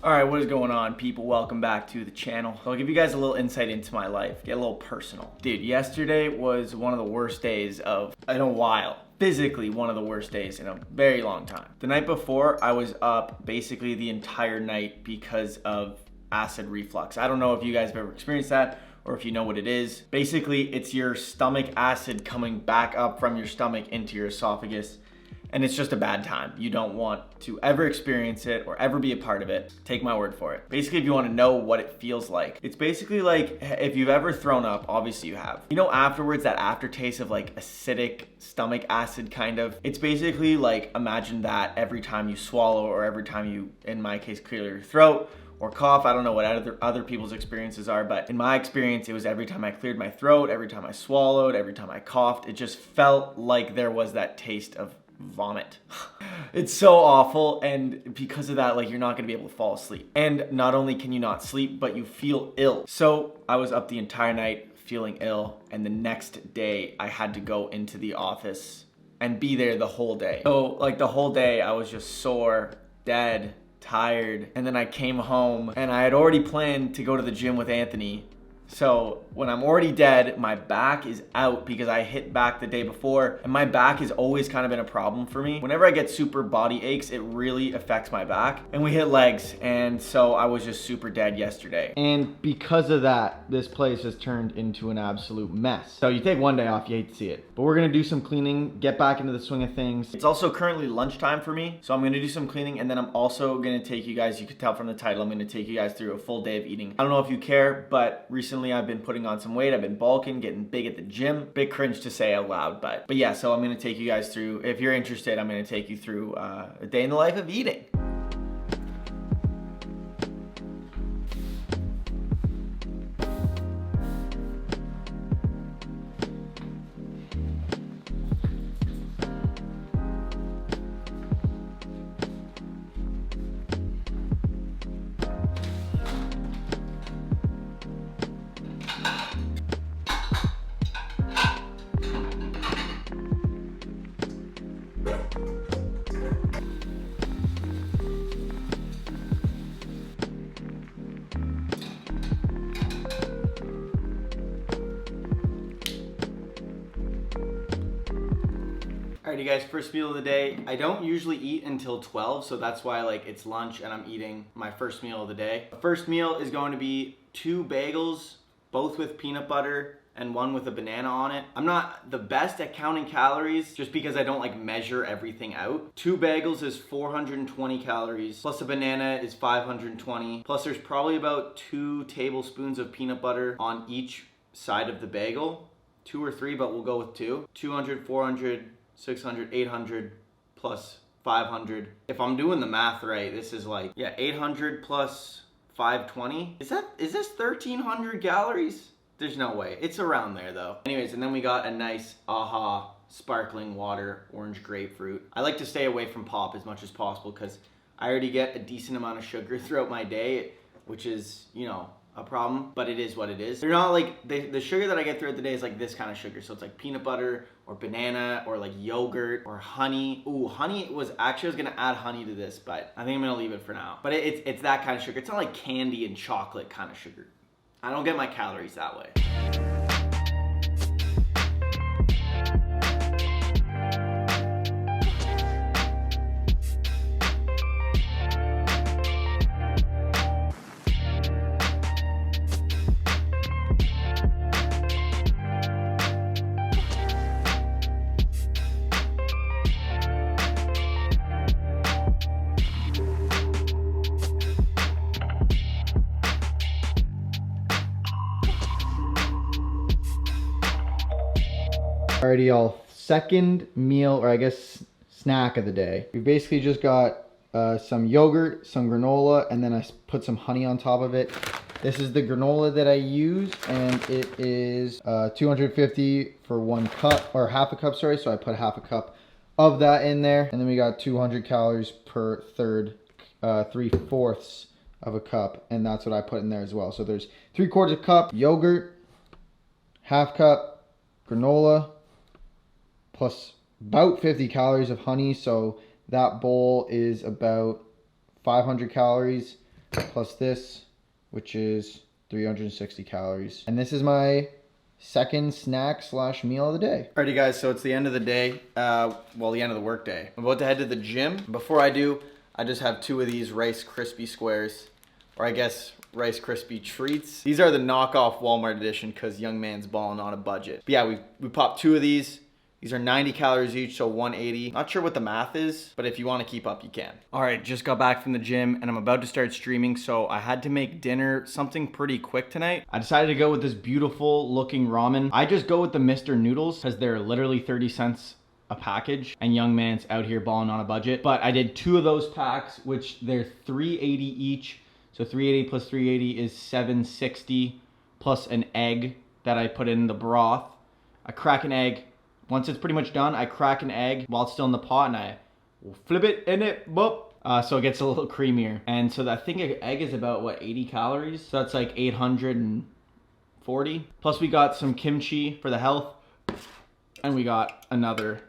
Alright, what is going on, people? Welcome back to the channel. I'll give you guys a little insight into my life, get a little personal. Dude, yesterday was one of the worst days in a while. Physically, one of the worst days in a very long time. The night before, I was up basically the entire night because of acid reflux. I don't know if you guys have ever experienced that or if you know what it is. Basically, it's your stomach acid coming back up from your stomach into your esophagus. And it's just a bad time. You don't want to ever experience it or ever be a part of it. Take my word for it. Basically, if you want to know what it feels like, it's basically like if you've ever thrown up, obviously you have. You know, afterwards, that aftertaste of like acidic stomach acid kind of. It's basically like, imagine that every time you swallow or every time you, in my case, clear your throat or cough. I don't know what other people's experiences are, but in my experience, it was every time I cleared my throat, every time I swallowed, every time I coughed, it just felt like there was that taste of vomit. It's so awful, and because of that, like, you're not gonna be able to fall asleep. And not only can you not sleep, but you feel ill. So I was up the entire night feeling ill, and the next day I had to go into the office and be there the whole day. So like the whole day I was just sore, dead, tired, and then I came home and I had already planned to go to the gym with Anthony. So when I'm already dead, my back is out because I hit back the day before, and my back has always kind of been a problem for me. Whenever I get super body aches, it really affects my back. And we hit legs, and so I was just super dead yesterday. And because of that, this place has turned into an absolute mess. So you take one day off, you hate to see it. But we're gonna do some cleaning, get back into the swing of things. It's also currently lunchtime for me, so I'm gonna do some cleaning, and then I'm also gonna take you guys, you could tell from the title, I'm gonna take you guys through a full day of eating. I don't know if you care, but recently I've been putting on some weight. I've been bulking, getting big at the gym. Bit cringe to say out loud, but yeah, so I'm gonna take you guys through, if you're interested, I'm gonna take you through a day in the life of eating. Alright, you guys, first meal of the day. I don't usually eat until 12, so that's why like it's lunch and I'm eating my first meal of the day. The first meal is going to be 2 bagels, both with peanut butter and one with a banana on it. I'm not the best at counting calories just because I don't like measure everything out. 2 bagels is 420 calories, plus a banana is 520, plus there's probably about 2 tablespoons of peanut butter on each side of the bagel. 2 or 3, but we'll go with 2. 200, 400, 600, 800 plus 500. If I'm doing the math right, this is like, yeah, 800 plus 520. Is this 1,300 calories? There's no way. It's around there though. Anyways, and then we got a nice AHA sparkling water, orange grapefruit. I like to stay away from pop as much as possible because I already get a decent amount of sugar throughout my day, which is, you know, a problem, but it is what it is. They're not like, the sugar that I get throughout the day is like this kind of sugar. So it's like peanut butter or banana or like yogurt or honey. Ooh, honey was, actually I was gonna add honey to this, but I think I'm gonna leave it for now. But it's that kind of sugar. It's not like candy and chocolate kind of sugar. I don't get my calories that way. Alrighty, y'all. Second meal, or I guess snack of the day. We basically just got some yogurt, some granola, and then I put some honey on top of it. This is the granola that I use, and it is 250 for 1 cup, or half a cup, sorry. So I put half a cup of that in there. And then we got 200 calories per third, 3/4 of a cup. And that's what I put in there as well. So there's 3/4 a cup yogurt, half cup granola, plus about 50 calories of honey. So that bowl is about 500 calories. plus this, which is 360 calories. And this is my second snack / meal of the day. Alrighty guys, so it's the end of the day, well, the end of the work day. I'm about to head to the gym. Before I do, I just have 2 of these Rice Krispie squares, or I guess Rice Krispie treats. These are the knockoff Walmart edition because young man's balling on a budget. But yeah, we popped 2 of these. These are 90 calories each, so 180. Not sure what the math is, but if you want to keep up, you can. All right, just got back from the gym and I'm about to start streaming, so I had to make dinner something pretty quick tonight. I decided to go with this beautiful looking ramen. I just go with the Mr. Noodles because they're literally 30 cents a package and young man's out here balling on a budget. But I did 2 of those packs, which they're 380 each. So 380 plus 380 is 760 plus an egg that I put in the broth. I crack an egg. Once it's pretty much done, I crack an egg while it's still in the pot and I flip it in it, boop. So it gets a little creamier. And so I think an egg is about, what, 80 calories? So that's like 840. Plus we got some kimchi for the health. And we got another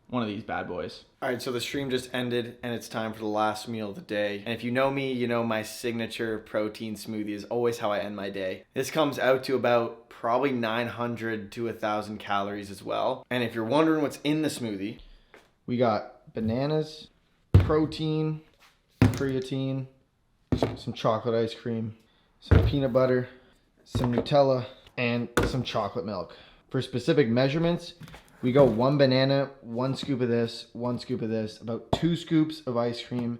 one of these bad boys. All right, so the stream just ended and it's time for the last meal of the day. And if you know me, you know my signature protein smoothie is always how I end my day. This comes out to about probably 900 to 1,000 calories as well. And if you're wondering what's in the smoothie, we got bananas, protein, creatine, some chocolate ice cream, some peanut butter, some Nutella, and some chocolate milk. For specific measurements, we go 1 banana, 1 scoop of this, 1 scoop of this, about 2 scoops of ice cream,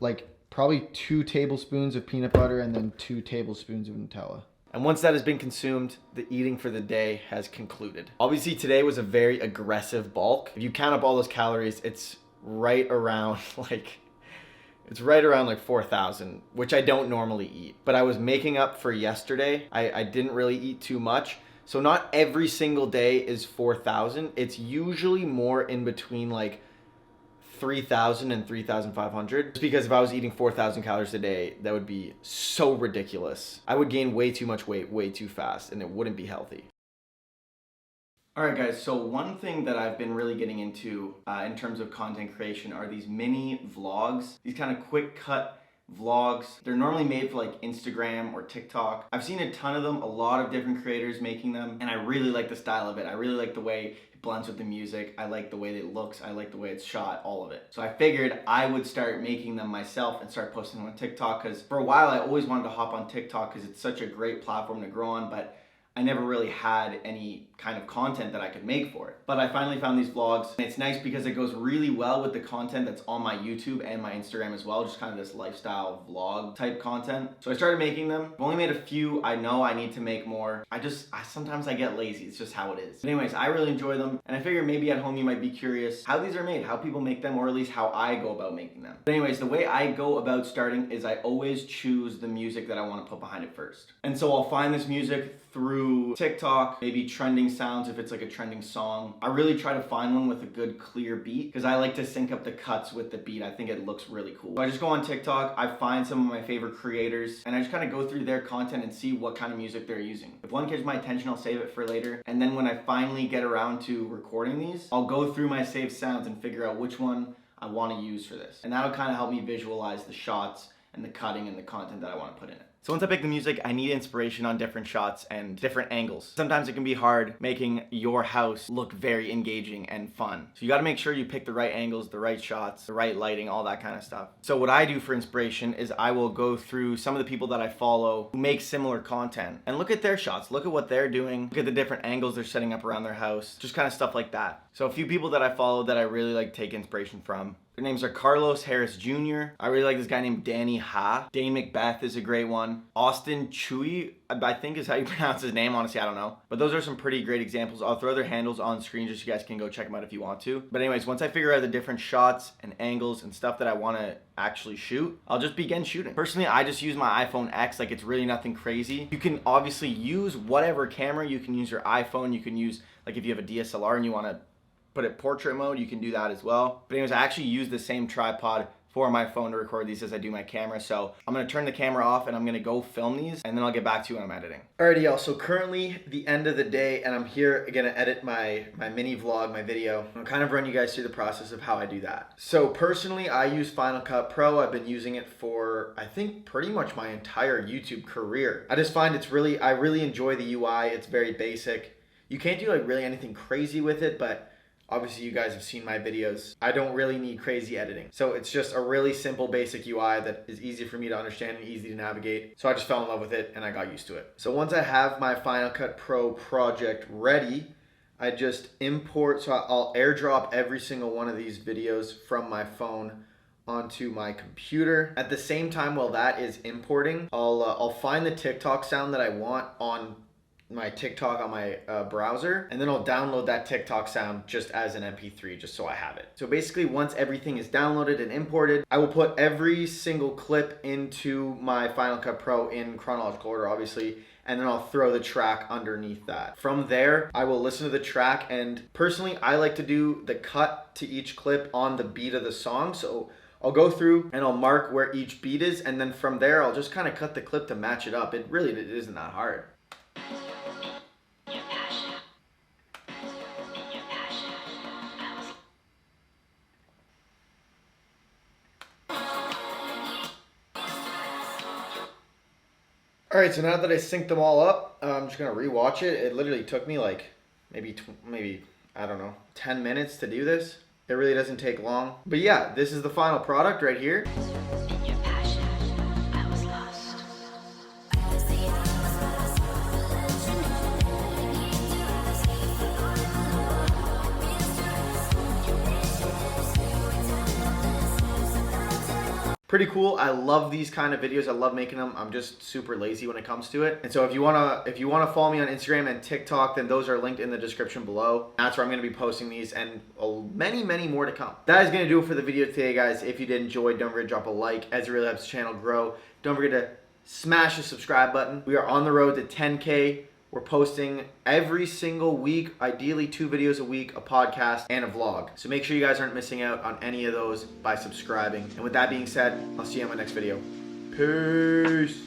like probably 2 tablespoons of peanut butter, and then 2 tablespoons of Nutella. And once that has been consumed, the eating for the day has concluded. Obviously today was a very aggressive bulk. If you count up all those calories, it's right around like 4,000, which I don't normally eat. But I was making up for yesterday. I didn't really eat too much. So not every single day is 4,000. It's usually more in between like 3,000 and 3,500. Just because if I was eating 4,000 calories a day, that would be so ridiculous. I would gain way too much weight way too fast and it wouldn't be healthy. All right guys, so one thing that I've been really getting into in terms of content creation are these mini vlogs, these kind of quick cut vlogs. They're normally made for like Instagram or TikTok. I've seen a ton of them, a lot of different creators making them, and I really like the style of it. I really like the way it blends with the music. I like the way it looks. I like the way it's shot, all of it. So I figured I would start making them myself and start posting them on TikTok, because for a while I always wanted to hop on TikTok because it's such a great platform to grow on, but I never really had any kind of content that I could make for it. But I finally found these vlogs, and it's nice because it goes really well with the content that's on my YouTube and my Instagram as well, just kind of this lifestyle vlog type content. So I started making them. I've only made a few. I know I need to make more. Sometimes I get lazy. It's just how it is. But anyways, I really enjoy them, and I figure maybe at home you might be curious how these are made, how people make them, or at least how I go about making them. But anyways, the way I go about starting is I always choose the music that I want to put behind it first. And so I'll find this music through TikTok, maybe trending sounds if it's like a trending song. I really try to find one with a good clear beat because I like to sync up the cuts with the beat. I think it looks really cool. So I just go on TikTok, I find some of my favorite creators, and I just kind of go through their content and see what kind of music they're using. If one catches my attention, I'll save it for later. And then when I finally get around to recording these, I'll go through my saved sounds and figure out which one I want to use for this. And that'll kind of help me visualize the shots and the cutting and the content that I want to put in it. So once I pick the music, I need inspiration on different shots and different angles. Sometimes it can be hard making your house look very engaging and fun. So you gotta make sure you pick the right angles, the right shots, the right lighting, all that kind of stuff. So what I do for inspiration is I will go through some of the people that I follow who make similar content and look at their shots, look at what they're doing, look at the different angles they're setting up around their house, just kind of stuff like that. So a few people that I follow that I really like to take inspiration from. Their names are Carlos Harris Jr. I really like this guy named Danny Ha. Dane Macbeth is a great one. Austin Chui, I think is how you pronounce his name. Honestly, I don't know. But those are some pretty great examples. I'll throw their handles on screen just so you guys can go check them out if you want to. But anyways, once I figure out the different shots and angles and stuff that I want to actually shoot, I'll just begin shooting. Personally, I just use my iPhone X. Like, it's really nothing crazy. You can obviously use whatever camera. You can use your iPhone. You can use, like, if you have a DSLR and you want to put it portrait mode, you can do that as well. But anyways, I actually use the same tripod for my phone to record these as I do my camera. So I'm gonna turn the camera off and I'm gonna go film these, and then I'll get back to you when I'm editing. Alrighty y'all, so currently the end of the day, and I'm here gonna edit my mini vlog, my video. I'll kind of run you guys through the process of how I do that. So personally, I use Final Cut Pro. I've been using it for, I think, pretty much my entire YouTube career. I just find I really enjoy the UI. It's very basic. You can't do like really anything crazy with it, but obviously you guys have seen my videos. I don't really need crazy editing. So it's just a really simple basic UI that is easy for me to understand and easy to navigate. So I just fell in love with it and I got used to it. So once I have my Final Cut Pro project ready, I just import, so I'll airdrop every single one of these videos from my phone onto my computer. At the same time while that is importing, I'll find the TikTok sound that I want on my TikTok on my browser, and then I'll download that TikTok sound just as an MP3 just so I have it. So basically once everything is downloaded and imported, I will put every single clip into my Final Cut Pro in chronological order, obviously, and then I'll throw the track underneath that. From there, I will listen to the track, and personally, I like to do the cut to each clip on the beat of the song. So I'll go through and I'll mark where each beat is, and then from there, I'll just kind of cut the clip to match it up. It isn't that hard. All right, so now that I synced them all up, I'm just gonna rewatch it. It literally took me like maybe I don't know, 10 minutes to do this. It really doesn't take long. But yeah, this is the final product right here. Pretty cool. I love these kind of videos. I love making them. I'm just super lazy when it comes to it. And so if you wanna follow me on Instagram and TikTok, then those are linked in the description below. That's where I'm gonna be posting these, and many more to come. That is gonna do it for the video today, guys. If you did enjoy, don't forget to drop a like, as it really helps the channel grow. Don't forget to smash the subscribe button. We are on the road to 10K. We're posting every single week, ideally 2 videos a week, a podcast, and a vlog. So make sure you guys aren't missing out on any of those by subscribing. And with that being said, I'll see you on my next video. Peace.